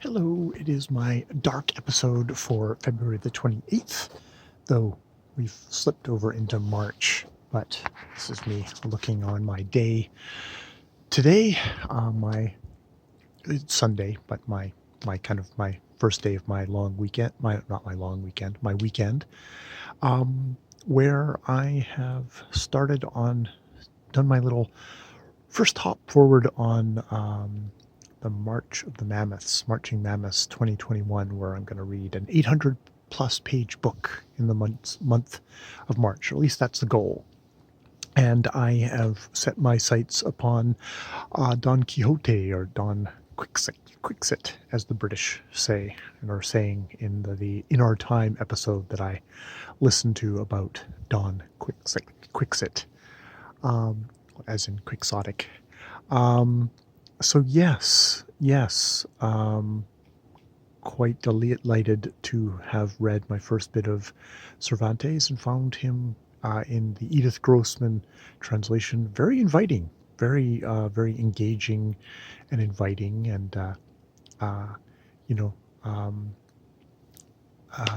Hello, it is my dark episode for February the 28th, though we've slipped over into March, but this is me looking on my day. Today, it's Sunday, but my first day of my long weekend, not my long weekend, my weekend, where I have done my little first hop forward on the March of the Mammoths, Marching Mammoths 2021, where I'm going to read an 800 plus page book in the month of March. Or at least that's the goal. And I have set my sights upon Don Quixote, or Don Quixote, as the British say, and are saying in the In Our Time episode that I listened to about Don Quixote, as in quixotic. So yes, quite delighted to have read my first bit of Cervantes and found him in the Edith Grossman translation very inviting, very engaging and inviting, and uh, you know. Um,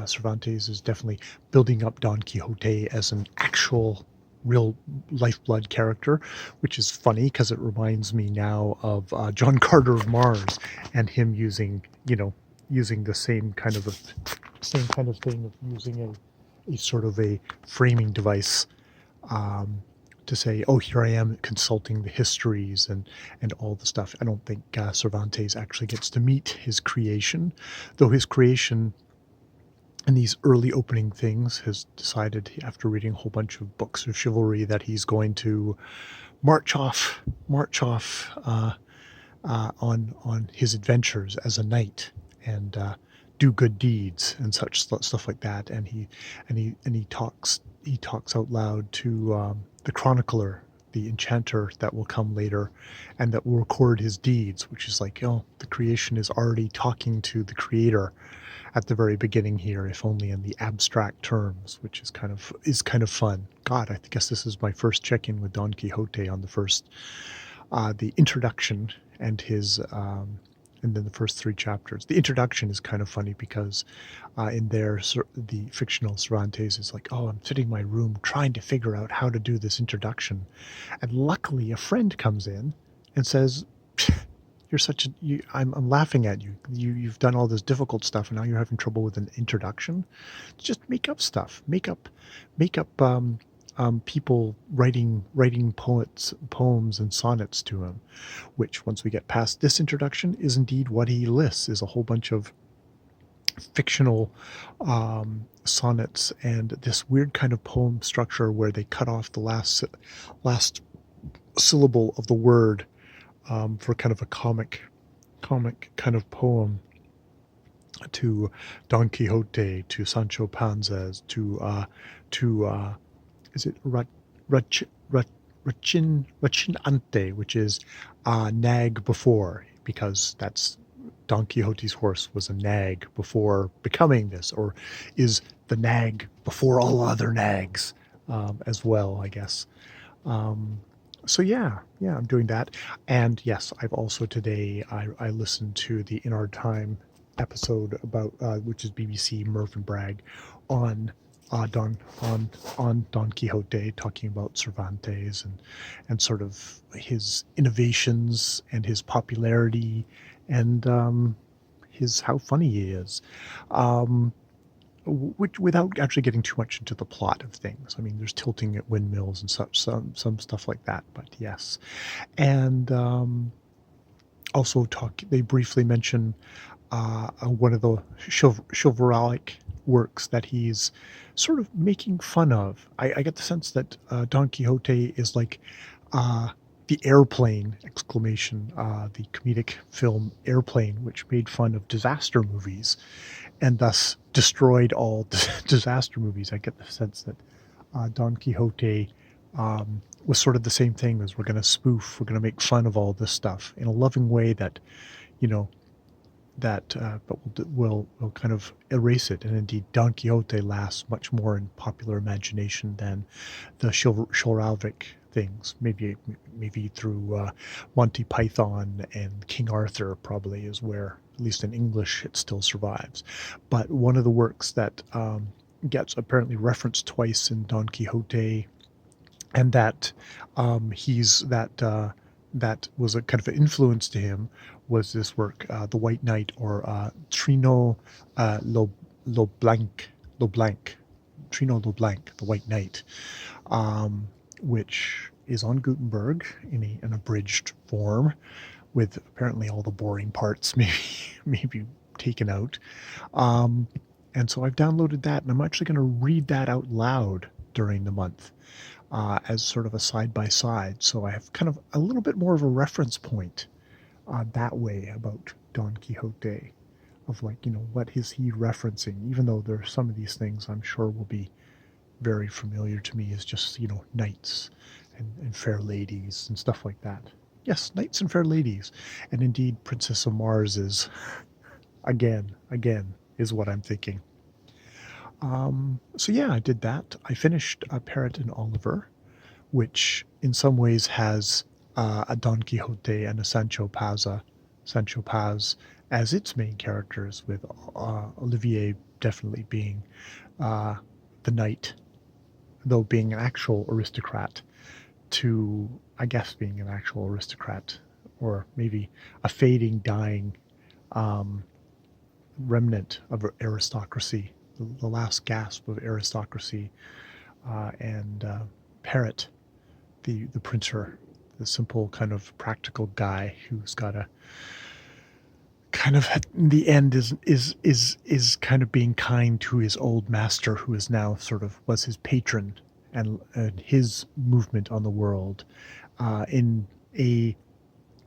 Cervantes is definitely building up Don Quixote as an actual real lifeblood character, which is funny because it reminds me now of John Carter of Mars and him using the same kind of thing of using a sort of a framing device, um, to say, oh, here I am consulting the histories and all the stuff. I don't think Cervantes actually gets to meet his creation, though his creation in these early opening things has decided, after reading a whole bunch of books of chivalry, that he's going to march off on his adventures as a knight, and do good deeds and such stuff like that. And he talks out loud to the chronicler, the enchanter that will come later, and that will record his deeds, which is like, oh, the creation is already talking to the creator at the very beginning here, if only in the abstract terms, which is kind of fun. God, I guess this is my first check-in with Don Quixote on the introduction and his and then the first three chapters. The introduction is kind of funny because in there, the fictional Cervantes is like, "Oh, I'm sitting in my room trying to figure out how to do this introduction," and luckily a friend comes in and says, you're such a I'm laughing at you. You've done all this difficult stuff and now you're having trouble with an introduction. Just make up stuff. Make up people writing poems and sonnets to him, which, once we get past this introduction, is indeed what he lists, is a whole bunch of fictional sonnets and this weird kind of poem structure where they cut off the last syllable of the word, for kind of a comic kind of poem, to Don Quixote, to Sancho Panza's, to is it Rachinante, which is nag before, because that's Don Quixote's horse was a nag before becoming this, or is the nag before all other nags, as well, I guess. Um, so yeah, I'm doing that. And yes, I've also today I listened to the In Our Time episode about which is BBC Mervyn Bragg on Don on Don Quixote, talking about Cervantes and sort of his innovations and his popularity, and his how funny he is. Um, which, without actually getting too much into the plot of things. I mean, there's tilting at windmills and such, some stuff like that. But yes, and also they briefly mention one of the chivalric works that he's sort of making fun of. I get the sense that Don Quixote is like the Airplane exclamation, the comedic film Airplane, which made fun of disaster movies and thus destroyed all disaster movies. I get the sense that Don Quixote was sort of the same thing, as we're going to spoof, we're going to make fun of all this stuff in a loving way that, you know, but we'll kind of erase it. And indeed, Don Quixote lasts much more in popular imagination than the chivalric things. Maybe through Monty Python and King Arthur probably is where at least in English, it still survives. But one of the works that gets apparently referenced twice in Don Quixote, and that that was a kind of an influence to him, was this work, The White Knight, or Trino Lo Blanc, Trino Lo Blanc, The White Knight, which is on Gutenberg in an abridged form, with apparently all the boring parts maybe taken out. And so I've downloaded that, and I'm actually going to read that out loud during the month, as sort of a side-by-side. So I have kind of a little bit more of a reference point that way about Don Quixote, of like, what is he referencing, even though there are some of these things I'm sure will be very familiar to me as just, knights and fair ladies and stuff like that. Yes, knights and fair ladies. And indeed, Princess of Mars is, again, is what I'm thinking. So yeah, I did that. I finished Parrot and Oliver, which in some ways has a Don Quixote and a Sancho Paz as its main characters, with Olivier definitely being the knight, though being an actual aristocrat, to, I guess, being an actual aristocrat, or maybe a fading, dying remnant of aristocracy, the last gasp of aristocracy, and Parrot, the printer, the simple kind of practical guy who's got a kind of, in the end, is kind of being kind to his old master, who is now sort of was his patron, and his movement on the world, in a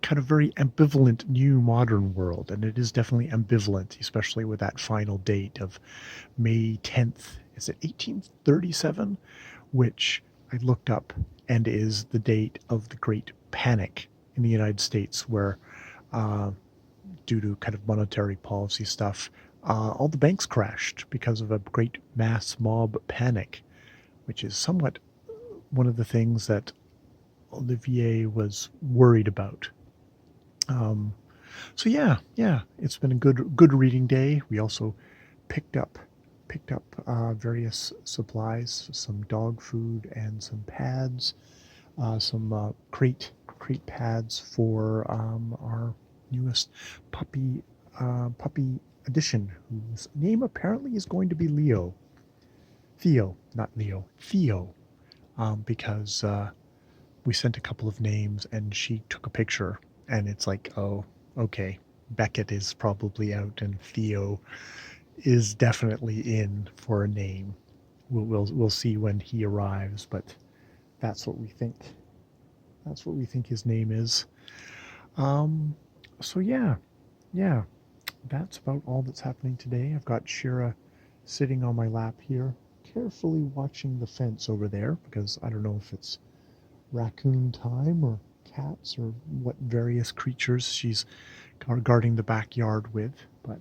kind of very ambivalent new modern world. And it is definitely ambivalent, especially with that final date of May 10th, is it 1837, which I looked up, and is the date of the Great Panic in the United States, where due to kind of monetary policy stuff, all the banks crashed because of a great mass mob panic, which is somewhat one of the things that Olivier was worried about. So yeah, it's been a good reading day. We also picked up various supplies, some dog food and some pads, some crate pads for our newest puppy edition, whose name apparently is going to be Theo, not Leo, Theo, because we sent a couple of names and she took a picture, and it's like, oh, okay, Beckett is probably out and Theo is definitely in for a name. We'll see when he arrives, but that's what we think. That's what we think his name is. So yeah, that's about all that's happening today. I've got Shira sitting on my lap here, carefully watching the fence over there, because I don't know if it's raccoon time or cats or what various creatures she's guarding the backyard with, but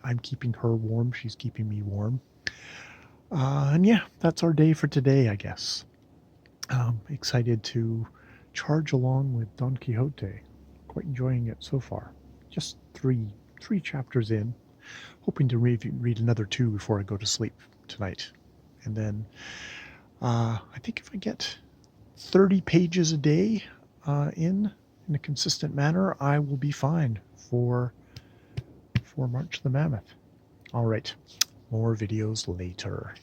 I'm keeping her warm, she's keeping me warm. And yeah, that's our day for today, I guess. Excited to charge along with Don Quixote. Quite enjoying it so far. Just three chapters in. Hoping to read another 2 before I go to sleep tonight. And then I think if I get 30 pages a day in a consistent manner, I will be fine for March the Mammoth. All right, more videos later.